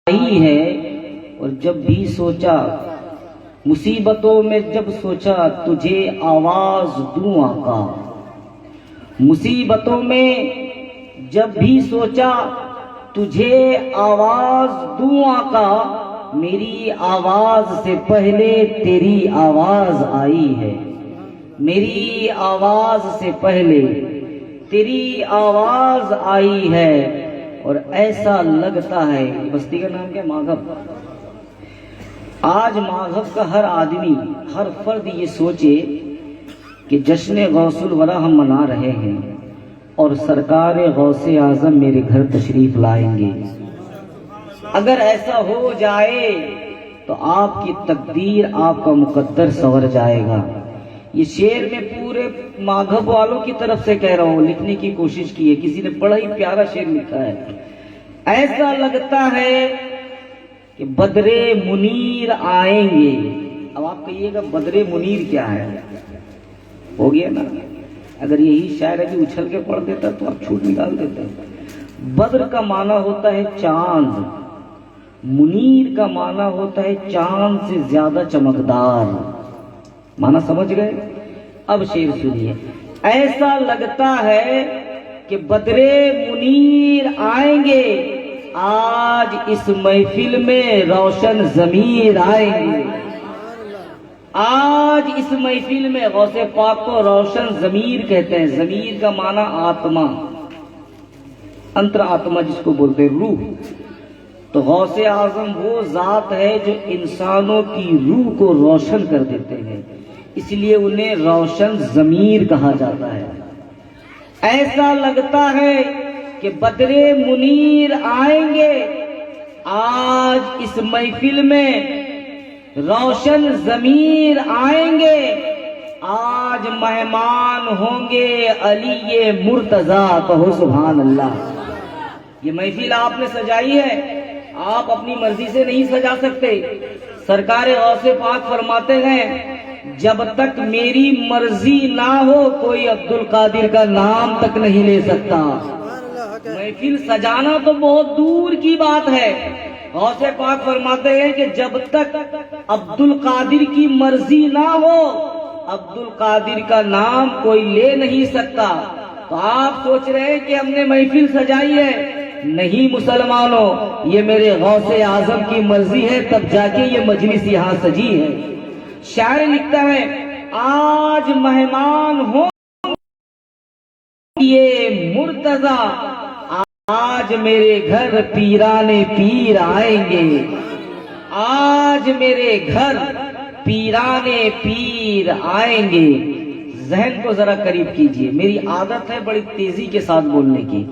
آئی ہے اور جب بھی سوچا مصیبتوں میں جب سوچا تجھے آواز دوں آقا، مصیبتوں میں جب بھی سوچا تجھے آواز دوں آقا، میری آواز سے پہلے تیری آواز آئی ہے، میری آواز سے پہلے تیری آواز آئی ہے۔ اور ایسا لگتا ہے، بستی کا نام کیا؟ ماگھب۔ آج ماگھب کا ہر آدمی، ہر فرد یہ سوچے کہ جشن غوث الورا ہم منا رہے ہیں اور سرکار غوث اعظم میرے گھر تشریف لائیں گے۔ اگر ایسا ہو جائے تو آپ کی تقدیر، آپ کا مقدر سنور جائے گا۔ یہ شعر میں پورے ماگھب والوں کی طرف سے کہہ رہا ہوں، لکھنے کی کوشش کی ہے، کسی نے بڑا ہی پیارا شعر لکھا ہے۔ ایسا لگتا ہے کہ بدر منیر آئیں گے۔ اب آپ کہیے گا بدر منیر کیا ہے؟ ہو گیا نا؟ اگر یہی شاعر ابھی اچھل کے پڑھ دیتا تو آپ چھوٹ نکال دیتے۔ بدر کا معنی ہوتا ہے چاند، منیر کا معنی ہوتا ہے چاند سے زیادہ چمکدار۔ معنی سمجھ گئے؟ اب شعر سنیے۔ ایسا لگتا ہے کہ بدر منیر آئیں گے، آج اس محفل میں روشن ضمیر آئیں گے۔ آج اس محفل میں غوث پاک کو روشن ضمیر کہتے ہیں۔ ضمیر کا معنی آتما، انتر آتما جس کو بولتے ہیں، روح۔ تو غوث اعظم وہ ذات ہے جو انسانوں کی روح کو روشن کر دیتے ہیں، اس لیے انہیں روشن ضمیر کہا جاتا ہے۔ ایسا لگتا ہے کہ بدر منیر آئیں گے، آج اس محفل میں روشن ضمیر آئیں گے، آج مہمان ہوں گے علی مرتضیٰ، کہو سبحان اللہ۔ یہ محفل آپ نے سجائی ہے، آپ اپنی مرضی سے نہیں سجا سکتے۔ سرکار غوث پاک فرماتے ہیں جب تک میری مرضی نہ ہو کوئی عبد القادر کا نام تک نہیں لے سکتا۔ محفل سجانا تو بہت دور کی بات ہے، غوث پاک فرماتے ہیں کہ جب تک عبد القادر کی مرضی نہ ہو عبد القادر کا نام کوئی لے نہیں سکتا۔ تو آپ سوچ رہے ہیں کہ ہم نے محفل سجائی ہے، نہیں مسلمانوں، یہ میرے غوث اعظم کی مرضی ہے، تب جا کے یہ مجلس یہاں سجی ہے۔ شاعر لکھتا ہے آج مہمان ہو یہ مرتضیٰ، آج میرے گھر پیرانے پیر آئیں گے، آج میرے گھر پیرانے پیر آئیں گے۔ ذہن کو ذرا قریب کیجئے، میری عادت ہے بڑی تیزی کے ساتھ بولنے کی،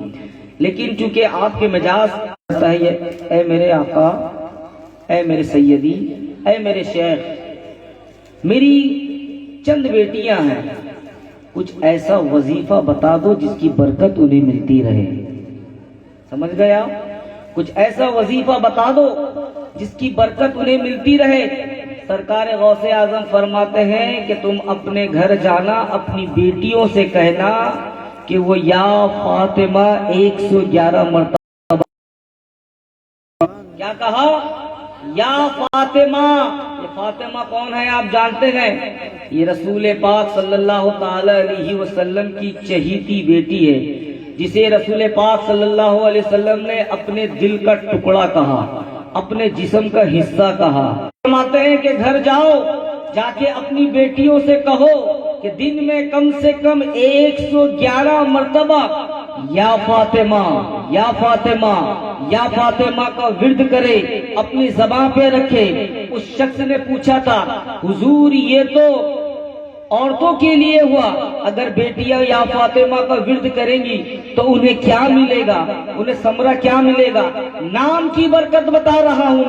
لیکن چونکہ آپ کے مجاز کرتا ہے یہ، اے میرے آقا، اے میرے سیدی، اے میرے شیخ، میری چند بیٹیاں ہیں، کچھ ایسا وظیفہ بتا دو جس کی برکت انہیں ملتی رہے۔ سمجھ گیا؟ کچھ ایسا وظیفہ بتا دو جس کی برکت انہیں ملتی رہے۔ سرکار غوث اعظم فرماتے ہیں کہ تم اپنے گھر جانا، اپنی بیٹیوں سے کہنا کہ وہ یا فاطمہ 111 مرتبہ، کیا کہا؟ یا فاطمہ۔ یہ فاطمہ کون ہے آپ جانتے ہیں؟ یہ رسول پاک صلی اللہ تعالی علیہ وسلم کی چہیتی بیٹی ہے، جسے رسول پاک صلی اللہ علیہ وسلم نے اپنے دل کا ٹکڑا کہا، اپنے جسم کا حصہ کہا۔ فرماتے ہیں کہ گھر جاؤ، جا کے اپنی بیٹیوں سے کہو کہ دن میں کم سے کم 111 مرتبہ یا فاطمہ یا فاطمہ یا فاطمہ کا ورد کرے، اپنی زبان پہ رکھے۔ اس شخص نے پوچھا تھا حضور یہ تو عورتوں کے لیے ہوا، اگر بیٹیاں یا فاطمہ کا ورد کریں گی تو انہیں کیا ملے گا، انہیں ثمرہ کیا ملے گا؟ نام کی برکت بتا رہا ہوں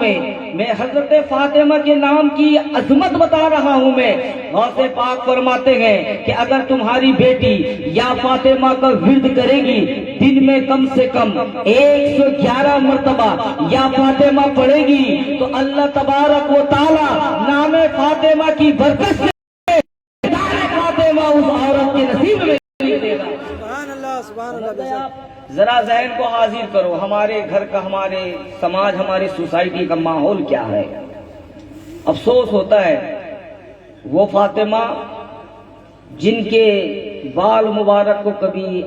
میں حضرت فاطمہ کے نام کی عظمت بتا رہا ہوں میں۔ غوث پاک فرماتے ہیں کہ اگر تمہاری بیٹی یا فاطمہ کا ورد کرے گی، دن میں کم سے کم 111 مرتبہ یا فاطمہ پڑھے گی، تو اللہ تبارک و تعالی نام فاطمہ کی برکت سے اس عورت کے نصیب میں دے گا۔ سبحان اللہ، سبحان اللہ۔ ذرا ذہن کو حاضر کرو، ہمارے گھر کا، ہمارے سماج، ہماری سوسائٹی کا ماحول کیا ہے۔ افسوس ہوتا ہے وہ فاطمہ جن کے بال مبارک کو کبھی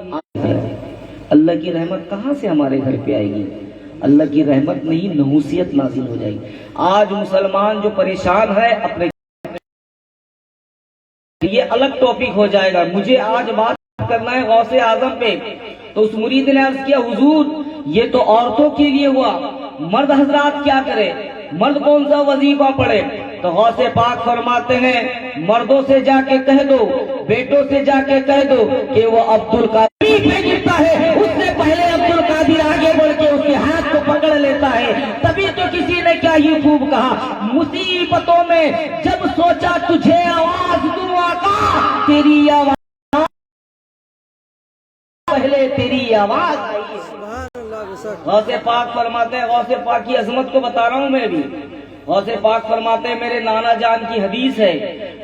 اللہ کی رحمت کہاں سے ہمارے گھر پہ آئے گی؟ اللہ کی رحمت نہیں، نحوست نازل ہو جائے گی۔ آج مسلمان جو پریشان ہے اپنے، یہ الگ ٹاپک ہو جائے گا، مجھے آج بات کرنا ہے غوث اعظم پہ۔ تو اس مرید نے عرض کیا حضور یہ تو عورتوں کے لیے ہوا، مرد حضرات کیا کرے، مرد کون سا وظیفہ پڑھے؟ تو غوث پاک فرماتے ہیں مردوں سے جا کے کہہ دو، بیٹوں سے جا کے کہہ دو کہ وہ عبدالقادر پہ گرتا ہے، اس سے پہلے عبدالقادر آگے بڑھ کے اس کے ہاتھ کو پکڑ لیتا ہے۔ تبھی تو کسی نے کیا ہی خوب کہا، مصیبتوں میں جب سوچا تجھے آواز دوں آقا، تیری آواز پہلے تیری آواز آئی ہے۔ غوث پاک فرماتے ہیں، غوث پاک کی عظمت کو بتا رہا ہوں میں بھی۔ غوث پاک فرماتے ہیں میرے نانا جان کی حدیث ہے،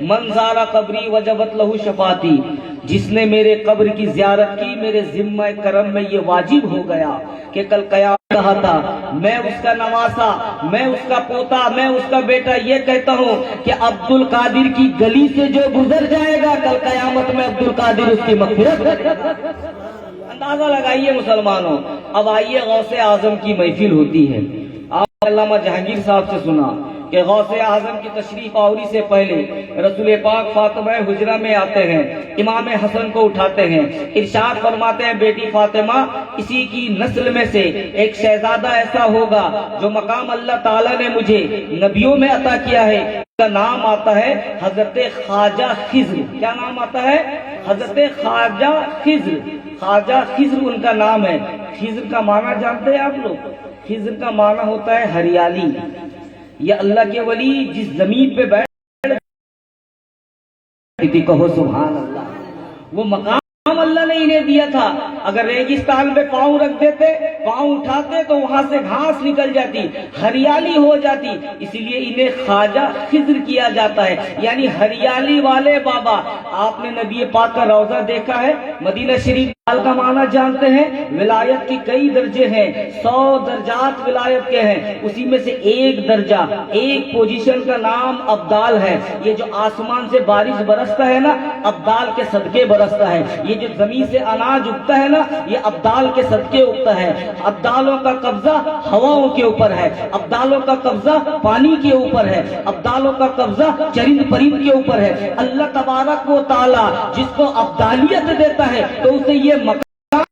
من زارا قبری وجبت لہو شفاعتی، جس نے میرے قبر کی زیارت کی میرے ذمہ کرم میں یہ واجب ہو گیا کہ کل قیامت کہا تھا میں اس کا نواسا، میں اس کا پوتا، میں اس کا بیٹا یہ کہتا ہوں کہ عبدالقادر کی گلی سے جو گزر جائے گا کل قیامت میں عبدالقادر اس کی مغفرت کرے گا۔ اندازہ لگائیے مسلمانوں۔ اب آئیے غوث اعظم کی محفل ہوتی ہے۔ آپ علامہ جہانگیر صاحب سے سنا کہ غوث اعظم کی تشریف آوری سے پہلے رسول پاک فاطمہ حجرہ میں آتے ہیں، امام حسن کو اٹھاتے ہیں، ارشاد فرماتے ہیں بیٹی فاطمہ اسی کی نسل میں سے ایک شہزادہ ایسا ہوگا جو مقام اللہ تعالیٰ نے مجھے نبیوں میں عطا کیا ہے، اس کا نام آتا ہے حضرت خواجہ خضر۔ کیا نام آتا ہے؟ حضرت خواجہ خضر۔ خواجہ خضر ان کا نام ہے۔ خضر کا معنی جانتے ہیں آپ لوگ؟ خضر کا معنی ہوتا ہے ہریالی، یا اللہ کے ولی جس زمین پہ بیٹھ کہو سبحان اللہ، وہ مقام اللہ نے انہیں دیا تھا۔ اگر ریگستان پہ پاؤں رکھ دیتے، پاؤں اٹھاتے تو وہاں سے گھاس نکل جاتی، ہریالی ہو جاتی، اسی لیے انہیں خواجہ خضر کیا جاتا ہے، یعنی ہریالی والے بابا۔ آپ نے نبی پاک کا روضہ دیکھا ہے، مدینہ شریف کا معنی جانتے ہیں؟ ولایت کی کئی درجے ہیں، 100 درجات ولایت کے ہیں، اسی میں سے ایک درجہ، ایک پوزیشن کا نام ابدال ہے۔ یہ جو آسمان سے بارش برستا ہے نا، ابدال کے صدقے برستا ہے۔ یہ جو زمین سے اناج اگتا ہے نا، یہ ابدال کے صدقے اگتا ہے۔ ابدالوں کا قبضہ ہواؤں کے اوپر ہے، ابدالوں کا قبضہ پانی کے اوپر ہے، ابدالوں کا قبضہ چرند پرند کے اوپر ہے۔ اللہ تبارک و تعالی جس کو ابدالیت دیتا ہے تو اسے یہ مقام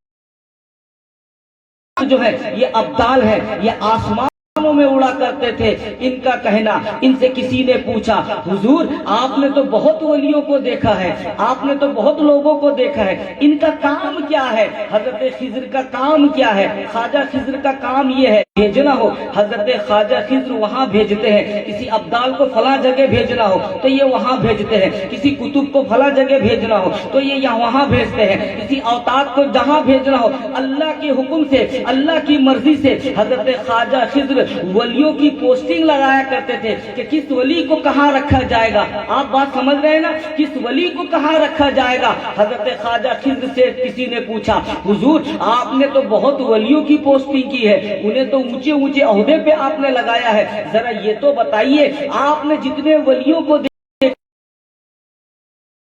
جو ہے یہ ابدال ہے، یہ آسمان میں اڑا کرتے تھے۔ ان کا کہنا، ان سے کسی نے پوچھا حضور آپ نے تو بہت ولیوں کو دیکھا ہے، آپ نے تو بہت لوگوں کو دیکھا ہے، ان کا کام کیا ہے؟ حضرت خضر کا کام کیا ہے؟ خواجہ خضر کا کام یہ ہے بھیجنا ہو، حضرت خواجہ خضر وہاں بھیجتے ہیں۔ کسی ابدال کو فلاں جگہ بھیجنا ہو تو یہ وہاں بھیجتے ہیں، کسی کتب کو فلاں جگہ بھیجنا ہو تو یہ یہاں وہاں بھیجتے ہیں، کسی اوتاد کو جہاں بھیجنا ہو اللہ کے حکم سے، اللہ کی مرضی سے حضرت خواجہ خضر ولیوں کی پوسٹنگ لگایا کرتے تھے کہ کس ولی کو کہاں رکھا جائے گا۔ آپ بات سمجھ رہے ہیں نا، کس ولی کو کہاں رکھا جائے گا۔ حضرت خواجہ خضر سے کسی نے پوچھا حضور آپ نے تو بہت ولیوں کی پوسٹنگ کی ہے، انہیں تو اونچے اونچے عہدے پہ آپ نے لگایا ہے، ذرا یہ تو بتائیے آپ نے جتنے ولیوں کو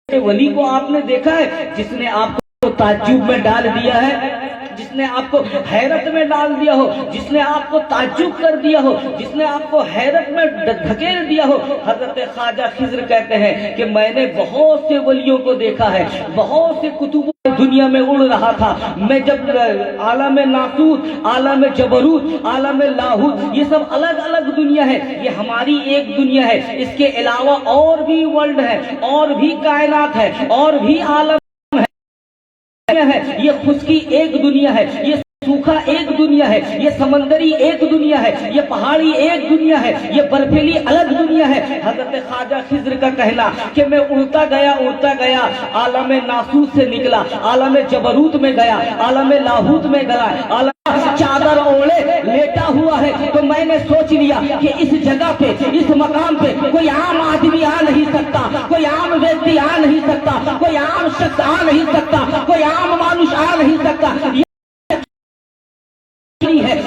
ولی کو آپ نے دیکھا ہے جس نے آپ کو تعجب میں ڈال دیا ہے، جس نے آپ کو حیرت میں ڈال دیا ہو، جس نے آپ کو تعجب کر دیا ہو، جس نے آپ کو حیرت میں دھکیل دیا ہو؟ حضرت خواجہ خضر کہتے ہیں کہ میں نے بہت سے ولیوں کو دیکھا ہے، بہت سے کتب دنیا میں اڑ رہا تھا، میں جب عالم ناسوت، عالم جبروت، عالم لاہوت، یہ سب الگ الگ دنیا ہے، یہ ہماری ایک دنیا ہے، اس کے علاوہ اور بھی ورلڈ ہے، اور بھی کائنات ہے، اور بھی عالم ہے، یہ خشکی ایک دنیا ہے، یہ سوکھا ایک دنیا ہے، یہ سمندری ایک دنیا ہے، یہ پہاڑی ایک دنیا ہے، یہ برفیلی الگ دنیا ہے۔ حضرت خواجہ خضر کا کہنا کہ میں اڑتا گیا عالم ناسوت سے نکلا، عالم جبروت میں گیا، عالم لاہوت میں گیا، عالم چادر اوڑے لیٹا ہوا ہے تو میں نے سوچ لیا کہ اس جگہ پہ، اس مقام پہ کوئی عام آدمی آ نہیں سکتا، کوئی عام ویکتی آ نہیں سکتا، کوئی عام شخص آ نہیں سکتا، کوئی عام مانوس آ نہیں سکتا۔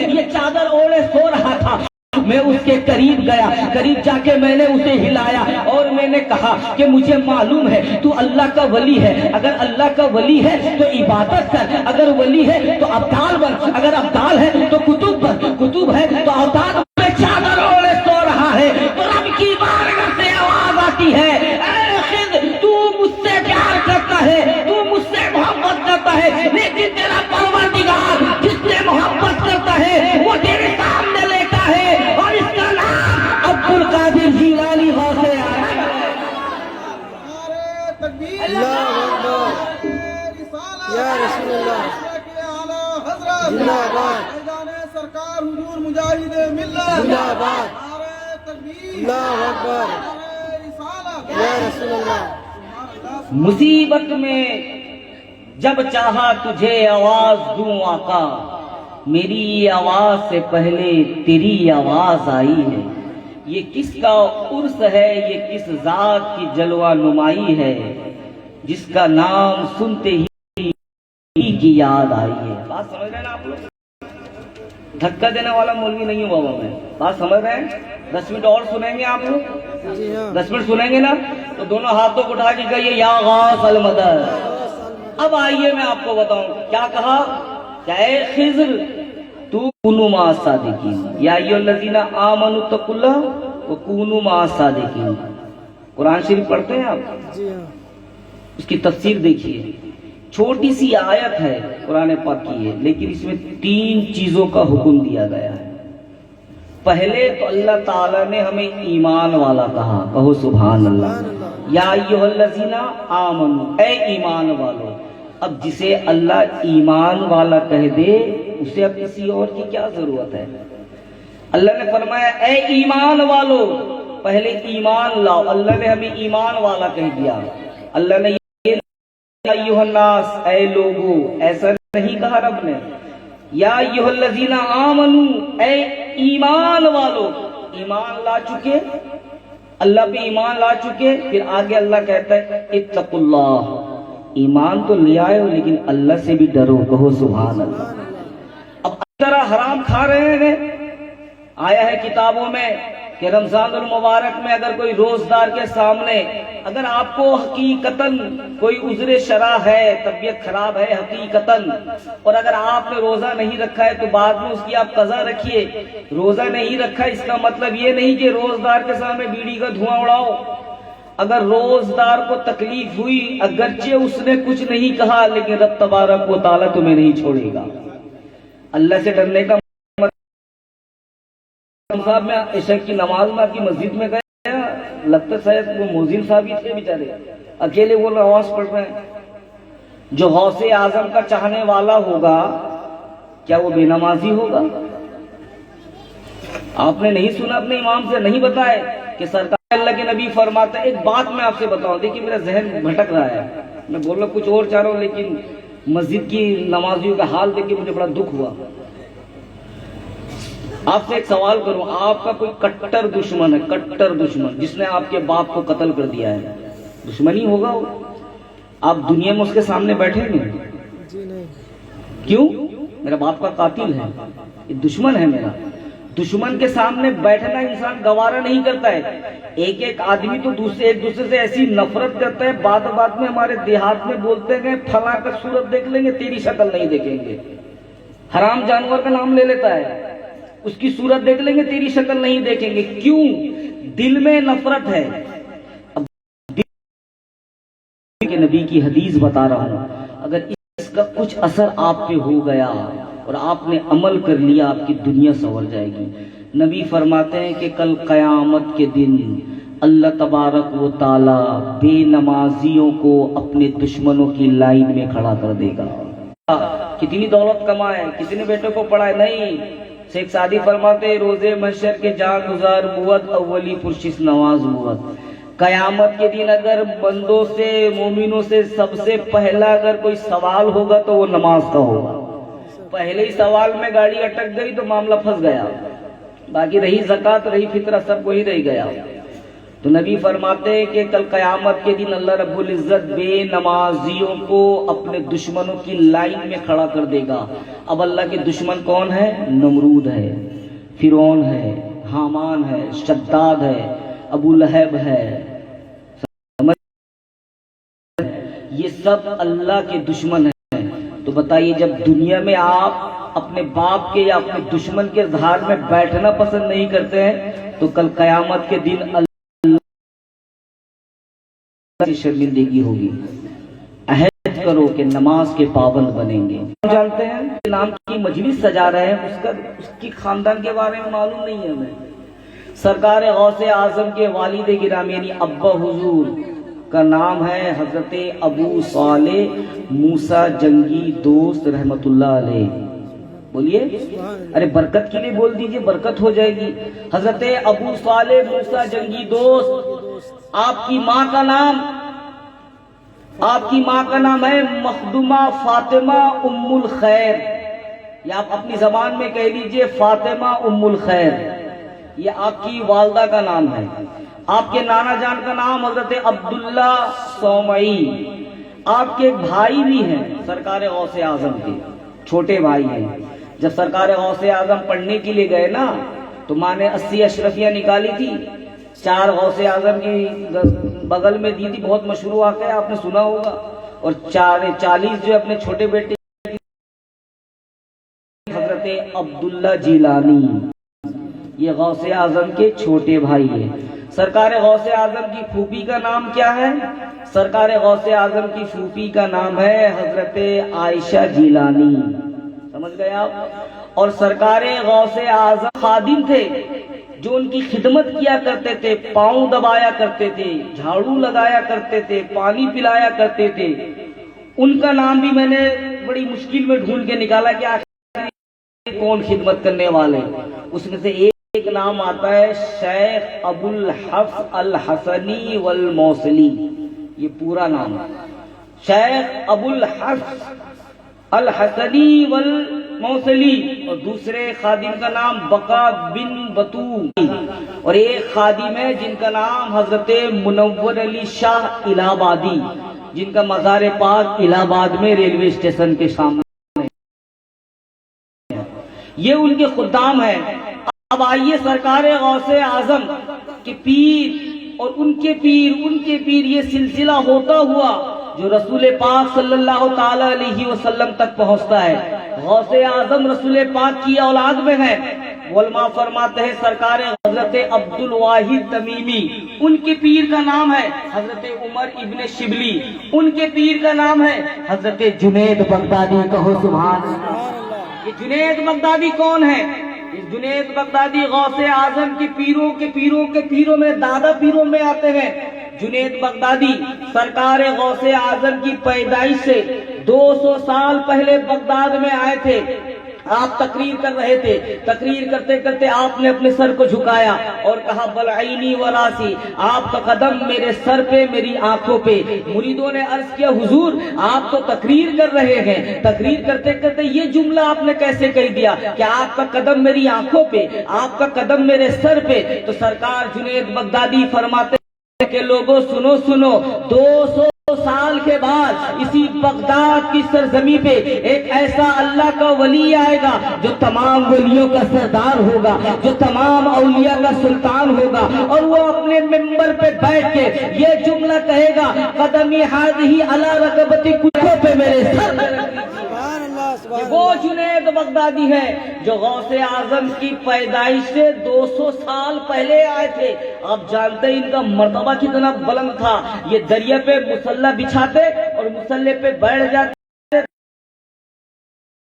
یہ چادر اوڑے سو رہا تھا. میں اس کے قریب گیا, قریب جا کے میں نے اسے ہلایا اور میں نے کہا کہ مجھے معلوم ہے تو اللہ کا ولی ہے, اگر اللہ کا ولی ہے تو عبادت کر, اگر ولی ہے تو ابدال بن, اگر ابدال ہے تو کتب بن, کتب ہے تو اوتاد. میں چادر اوڑے سو رہا ہے تو رب کی بارگاہ سے آواز آتی ہے, اے خضر تو مجھ سے پیار کرتا ہے, تو مجھ سے محبت کرتا ہے, لیکن تیرا پروردگار جس سے محبت کرتا ہے وہ تیرے سامنے لیتا ہے اور اس کا نام عبد القادر جیلانی غوث اعظم ہے. اللہ اکبر یا رسول اللہ زندہ باد سرکار حضور مجاہد ملت زندہ باد نعرہ تکبیر اللہ اکبر رسالت یا رسول اللہ. مصیبت میں جب چاہا تجھے آواز دوں آقا, میری آواز سے پہلے تیری آواز آئی ہے. یہ کس کا عرس ہے, یہ کس ذات کی جلوہ نمائی ہے, جس کا نام سنتے ہی کی یاد آئی ہے. بات سمجھ رہے ہیں نا آپ لوگ؟ دھکا دینے والا مولوی نہیں ہوں بابا میں. بات سمجھ رہے ہیں؟ 10 منٹ اور سنیں گے آپ لوگ, جی ہاں 10 منٹ سنیں گے نا, تو دونوں ہاتھوں کو اٹھا کے کہیے یا غوث المدد. اب آئیے میں آپ کو بتاؤں کیا کہا, کہ اے خضر تو کونوا مع الصادقین, یا ایھا الذین آمنوا اتقوا اللہ وکونوا مع الصادقین. قرآن شریف پڑھتے ہیں آپ؟ جی ہاں اس کی تفسیر دیکھیے, چھوٹی سی آیت ہے قرآن پاک کی ہے, لیکن اس میں 3 چیزوں کا حکم دیا گیا ہے. پہلے تو اللہ تعالیٰ نے ہمیں ایمان والا کہا, کہو سبحان اللہ. یا ایھا الذین آمنوا, اے ایمان والو. اب جسے اللہ ایمان والا کہہ دے اسے اب کسی اور کی کیا ضرورت ہے. اللہ نے فرمایا اے ایمان والو, پہلے ایمان لاؤ. اللہ نے ہمیں ایمان والا کہہ دیا. اللہ نے ایھا الناس, اے لوگو, ایسا نہیں کہا رب نے. یا ایھا الذین آمنوا, اے ایمان والو. ایمان لا چکے, اللہ پہ ایمان لا چکے, پھر آگے اللہ کہتا ہے اتقوا اللہ. ایمان تو لے آئے ہو لیکن اللہ سے بھی ڈرو, کہو سبحان اللہ. اب طرح حرام کھا رہے ہیں. آیا ہے کتابوں میں کہ رمضان المبارک میں اگر کوئی روزدار کے سامنے, اگر آپ کو حقیقتاً کوئی عذر شرع ہے, طبیعت خراب ہے حقیقتاً, اور اگر آپ نے روزہ نہیں رکھا ہے تو بعد میں اس کی آپ قضا رکھیے. روزہ نہیں رکھا اس کا مطلب یہ نہیں کہ روزدار کے سامنے بیڑی کا دھواں اڑاؤ. اگر روزدار کو تکلیف ہوئی, اگرچہ اس نے کچھ نہیں کہا, لیکن رب تبارک و تعالیٰ تمہیں نہیں چھوڑے گا. اللہ سے ڈرنے کا صاحب میں عشاء کی نماز میں آپ کی مسجد میں گیا, لگتا شاید وہ مؤذن صاحب ہی تھے بیچارے, اکیلے وہ نماز پڑھ رہے ہیں. جو غوث اعظم کا چاہنے والا ہوگا کیا وہ بے نمازی ہوگا؟ آپ نے نہیں سنا اپنے امام سے, نہیں بتائے کہ سرکار اللہ کے نبی فرماتے. ایک بات میں آپ سے بتاؤں, دیکھیے میرا ذہن بھٹک رہا ہے, میں بول رہا کچھ اور چاہ رہا ہوں, لیکن مسجد کی نمازیوں کا حال دیکھ کے مجھے بڑا دکھ ہوا. آپ سے ایک سوال کروں, آپ کا کوئی کٹر دشمن ہے, کٹر دشمن, جس نے آپ کے باپ کو قتل کر دیا ہے, دشمنی ہوگا وہ؟ آپ دنیا میں اس کے سامنے بیٹھیں گے؟ جی نہیں. کیوں؟ میرا باپ کا قاتل ہے, یہ دشمن ہے میرا. دشمن کے سامنے بیٹھنا انسان گوارا نہیں کرتا ہے. ایک آدمی تو ایک دوسرے سے ایسی نفرت کرتا ہے, بات میں ہمارے دیہات میں بولتے ہیں فلاں کا صورت دیکھ لیں گے تیری شکل نہیں دیکھیں گے. حرام جانور کا نام لے لیتا ہے, اس کی صورت دیکھ لیں گے تیری شکل نہیں دیکھیں گے. کیوں؟ دل میں نفرت ہے. اب کہ نبی کی حدیث بتا رہا ہوں, اگر اس کا کچھ اثر آپ پہ ہو گیا اور آپ نے عمل کر لیا, آپ کی دنیا سنور جائے گی. نبی فرماتے ہیں کہ کل قیامت کے دن اللہ تبارک و تعالی بے نمازیوں کو اپنے دشمنوں کی لائن میں کھڑا کر دے گا. کتنی دولت کمائے, کتنے بیٹے کو پڑھائے, نہیں. شیخ سعدی فرماتے روزے محشر کے جان گزار بود, اولی پرشش نواز بود. قیامت کے دن اگر بندوں سے, مومنوں سے سب سے پہلا اگر کوئی سوال ہوگا تو وہ نماز کا ہوگا. پہلے ہی سوال میں گاڑی اٹک گئی تو معاملہ پھنس گیا, باقی رہی زکات, رہی فطرہ, سب وہی رہ گیا. تو نبی فرماتے ہیں کہ کل قیامت کے دن اللہ رب العزت بے نمازیوں کو اپنے دشمنوں کی لائن میں کھڑا کر دے گا. اب اللہ کے دشمن کون ہے؟ نمرود ہے، فرعون ہے، حامان ہے، شداد ہے، ابو لہب ہے. یہ سب اللہ کے دشمن ہیں. تو بتائیے جب دنیا میں آپ اپنے باپ کے یا اپنے دشمن کے دھار میں بیٹھنا پسند نہیں کرتے ہیں تو کل قیامت کے دن اللہ کی شرمندگی ہوگی. عہد کرو کہ نماز کے پابند بنیں گے. جانتے ہیں نام کی مجلس سجا رہے ہیں، اس کی خاندان کے بارے میں معلوم نہیں ہے ہمیں. سرکار غوث اعظم کے والد گرامی یعنی ابا حضور کا نام ہے حضرت ابو صالح موسیٰ جنگی دوست رحمت اللہ علیہ. بولیے، ارے برکت کے لیے بول دیجئے، برکت ہو جائے گی. حضرت ابو صالح موسیٰ جنگی دوست. آپ کی ماں کا نام ہے مخدومہ فاطمہ ام الخیر، یا آپ اپنی زبان میں کہہ لیجئے فاطمہ ام الخیر. یہ آپ کی والدہ کا نام ہے. آپ کے نانا جان کا نام حضرت عبداللہ سومعی. آپ کے ایک بھائی بھی ہیں سرکار غوث اعظم کے، چھوٹے بھائی ہیں. جب سرکار غوث اعظم پڑھنے کے لیے گئے نا تو ماں نے 80 اشرفیاں نکالی تھی، 4 غوث اعظم کی بغل میں دی تھی. بہت مشہور واقعہ ہے، آپ نے سنا ہوگا. اور 40 جو اپنے چھوٹے بیٹے حضرت عبداللہ جیلانی، یہ غوث اعظم کے چھوٹے بھائی ہیں. سرکار غوث اعظم کی پھوپھی کا نام کیا ہے؟ سرکار غوث اعظم کی پھوپھی کا نام ہے حضرت عائشہ جیلانی. سمجھ گئے آپ؟ اور سرکار غوث اعظم خادم تھے جو ان کی خدمت کیا کرتے تھے، پاؤں دبایا کرتے تھے، جھاڑو لگایا کرتے تھے، پانی پلایا کرتے تھے. ان کا نام بھی میں نے بڑی مشکل میں ڈھونڈ کے نکالا کہ آخر کون خدمت کرنے والے. اس میں سے ایک نام آتا ہے شیخ ابو الحفظ الحسنی والموصلی. یہ پورا نام ہے شیخ ابو الحفظ الحسنی والموصلی. اور دوسرے خادم کا نام بقا بن بطو. اور ایک خادم ہے جن کا نام حضرت منور علی شاہ الہ آبادی، جن کا مزار پاک الہ آباد میں ریلوے اسٹیشن کے سامنے. یہ ان کے خدام ہیں. اب آئیے سرکار غوث اعظم کے پیر اور ان کے پیر یہ سلسلہ ہوتا ہوا جو رسول پاک صلی اللہ تعالی علیہ وسلم تک پہنچتا ہے. غوث اعظم رسول پاک کی اولاد میں ہے. علماء فرماتے ہیں سرکار حضرت عبد الواحد تمیمی، ان کے پیر کا نام ہے حضرت عمر ابن شبلی. ان کے پیر کا نام ہے حضرت جنید بغدادی. کہو سبحان اللہ. یہ جنید بغدادی کون ہے؟ جنید بغدادی غوث اعظم کی پیروں میں دادا پیروں میں آتے ہیں. جنید بغدادی سرکار غوث اعظم کی پیدائش سے 200 سال پہلے بغداد میں آئے تھے. آپ تقریر کر رہے تھے. تقریر کرتے کرتے آپ نے اپنے سر کو جھکایا اور کہا بلعینی و راسی. آپ کا قدم میرے سر پہ، میری آنکھوں پہ. مریدوں نے عرض کیا حضور آپ تو تقریر کر رہے ہیں، تقریر کرتے کرتے یہ جملہ آپ نے کیسے کہہ دیا کہ آپ کا قدم میری آنکھوں پہ، آپ کا قدم میرے سر پہ؟ تو سرکار جنید بغدادی فرماتے ہیں کہ لوگوں سنو 200 سال کے بعد اسی بغداد کی سرزمین پہ ایک ایسا اللہ کا ولی آئے گا جو تمام ولیوں کا سردار ہوگا، جو تمام اولیاء کا سلطان ہوگا. اور وہ اپنے ممبر پہ بیٹھ کے یہ جملہ کہے گا قدمی ہذہ علی رکبتی کلوں پہ میرے سر پہ. یہ وہ جنید بغدادی ہے جو غوث اعظم کی پیدائش سے 200 سال پہلے آئے تھے. آپ جانتے ہیں ان کا مرتبہ کتنا بلند تھا. یہ دریا پہ مسلح بچھاتے اور مسلح پہ بیٹھ جاتے،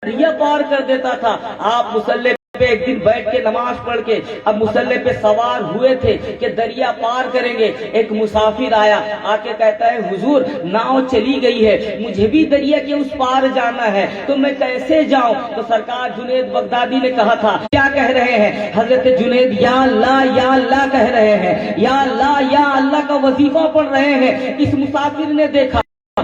دریا پار کر دیتا تھا. آپ مسلح پہ ایک دن بیٹھ کے نماز پڑھ کے اب مسلح پہ سوار ہوئے تھے کہ دریا پار کریں گے. ایک مسافر آیا، آ کے کہتا ہے حضور ناؤ چلی گئی ہے، مجھے بھی دریا کے اس پار جانا ہے، تو میں کیسے جاؤں؟ تو سرکار جنید بغدادی نے کہا تھا کیا کہہ رہے ہیں حضرت جنید؟ یا اللہ کہہ رہے ہیں، یا اللہ کا وظیفہ پڑھ رہے ہیں. اس مسافر نے دیکھا